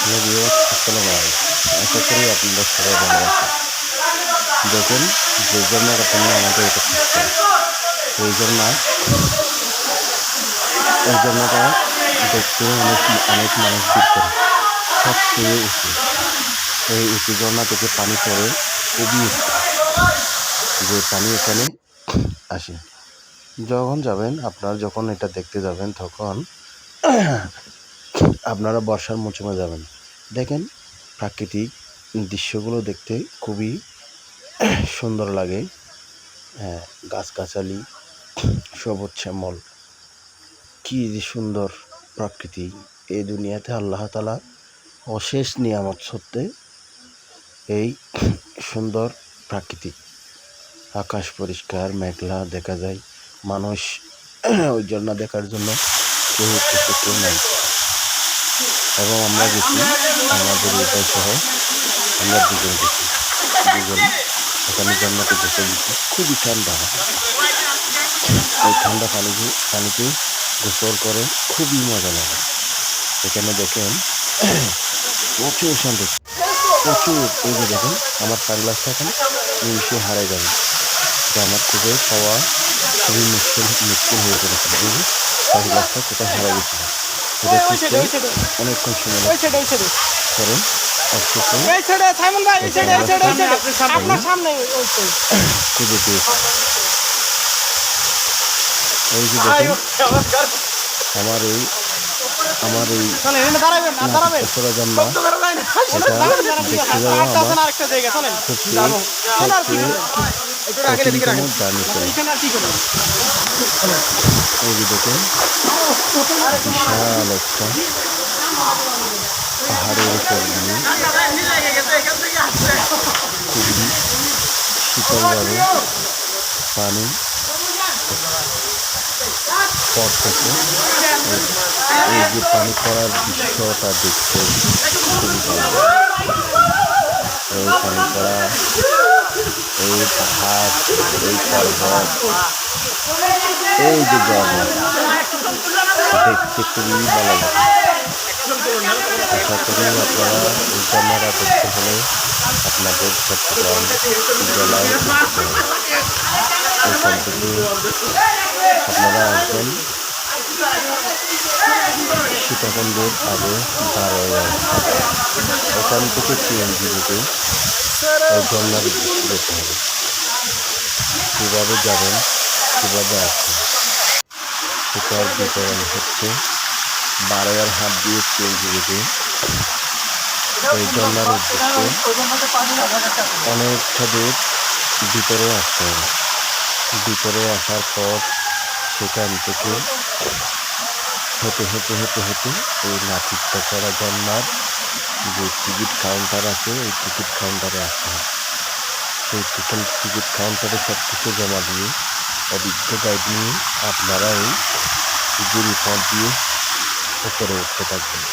Hello viewers, আসসালামু আলাইকুম। আশা করি আপনারা সবাই ভালো আছেন। দেখুন, যে ঝর্ণাটার জন্য আমাদের এটা খুঁজতে হয়, এই ঝর্ণাটা দেখতে অনেক অনেক মানুষ ভিড় করে। সবচেয়ে উঁচু, এই উঁচু ঝর্ণা থেকে পানি পড়ে খুবই স্থির, যে পানি এখানে আসে। যখন যাবেন, আপনারা যখন এটা দেখতে যাবেন, তখন আপনারা বর্ষার মৌসুমে যাবেন। দেখেন, প্রাকৃতিক দৃশ্যগুলো দেখতে খুবই সুন্দর লাগে। হ্যাঁ, গাছগাছালি, সবুজ শ্যামল, কি যে সুন্দর প্রকৃতি। এই দুনিয়াতে আল্লাহ তাআলা অশেষ নিয়ামত সত্ত্বে এই সুন্দর প্রাকৃতিক, আকাশ পরিষ্কার, মেঘলা দেখা যায়। মানুষ ওই ঝর্ণা দেখার জন্য কেউ উঠতেছে, কেউ নামছে। এবং আমরা গেছি, আমাদের এই ভাই সহ আমরা দুজন গেছি। এখানে ঝর্ণাতে গোসল দিচ্ছি, খুবই ঠান্ডা। এই ঠান্ডা পানিতে গোসল করে খুবই মজা লাগে। এখানে দেখেন প্রচুর শান্তি, প্রচুর। এই যে দেখেন, আমার সানগ্লাসটা এখন নিমিশে হারিয়ে যাবে। এটা আমার খুঁজে পাওয়া খুবই মুশকিল হয়ে পড়েছিল। এই যে সানগ্লাসটা কোথায় হারিয়ে গেছিল, এটা খুঁজতে অনেকক্ষণ সময় লাগছে। পরে অবশেষে খুঁজে পেয়েছি। এই যে দেখেন, আমার এই নাতির জন্য এটা দেখতে যাওয়া আমার সবচেয়ে কঠিনতম জার্নি ছিল। এই যে দেখেন, বিশাল একটা পাহাড়ের উপর দিয়ে খুবই শীতলভাবে পানি পড়তেছে। এই যে পানি পড়ার দৃশ্যটা দেখতে খুবই ভালো। এই পানি পড়া, এই পাহাড়, এই পর্বত, এই যে ঝর্ণা দেখতে খুবই ভালো লাগে। আশা করি আপনারা এই ঝর্ণাটা দেখতে হলে আপনাদের চট্টগ্রাম জেলায় আসতে হবে। এখান থেকে আপনারা আসবেন সীতাকুণ্ডের আগে বারোয়ার ঘাট। এখান থেকে সিএনজিতে এই ঝর্ণার দৃশ্য দেখতে হবে। কীভাবে যাবেন, কীভাবে আসবেন, সেটার বিবরণ হচ্ছে বারোয়ার হাট দিয়ে সিএনজিতে এই ঝর্ণার উদ্দেশ্যে অনেকটা দূর ভিতরে আসতে হবে। ভিতরে আসার পর সেখান থেকে হেঁটে হেঁটে হেঁটে হেঁটে এই নাতিরচড়া ঝর্ণার যে টিকিট কাউন্টার আছে, এই টিকিট কাউন্টারে আসতে হবে। সেই টিকিট কাউন্টারে সব কিছু জমা দিয়ে অভিজ্ঞ গাইড নিয়ে আপনারা এই গুড়ি পথ দিয়ে উপরে উঠতে থাকবেন।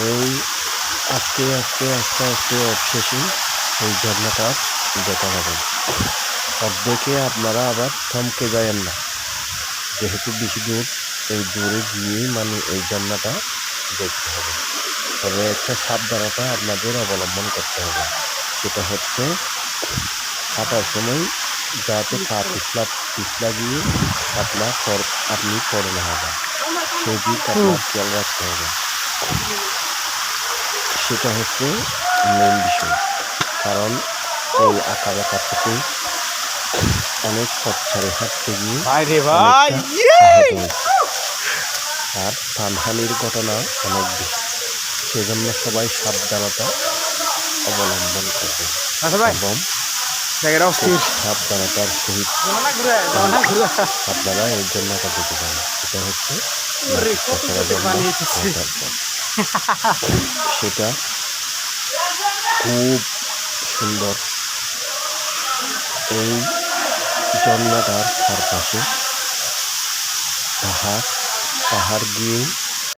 এই আস্তে আস্তে আস্তে আস্তে অবশেষে এই ঝর্ণাটা দেখা হবে। অর্ধেকে আপনারা আবার থমকে যায়েন না, যেহেতু বেশি দূর, এই দূরে গিয়েই এই ঝর্ণাটা দেখতে হবে। তবে একটা সাবধানতা আপনাদের অবলম্বন করতে হবে, সেটা হচ্ছে হাঁটার সময় যাতে পা পিছলা গিয়ে আপনি পড়ে না হবেন, সেই দিক আপনার খেয়াল রাখতে হবে। সেটা হচ্ছে মেন বিষয়। কারণ এই আঁকা বাঁকা থেকে অনেক পথ ছাড়ে হাঁটতে গিয়ে আহত হয়েছে, আর প্রাণহানির ঘটনা অনেক বেশি। সেজন্য সবাই সাবধানতা অবলম্বন করবে এবং সাবধানতার সহিত আপনারা এই ঝর্ণাটা দেখতে পাবেন। এটা হচ্ছে সেটা খুব সুন্দর। এই ঝর্ণাটার চারপাশে পাহাড় গিয়ে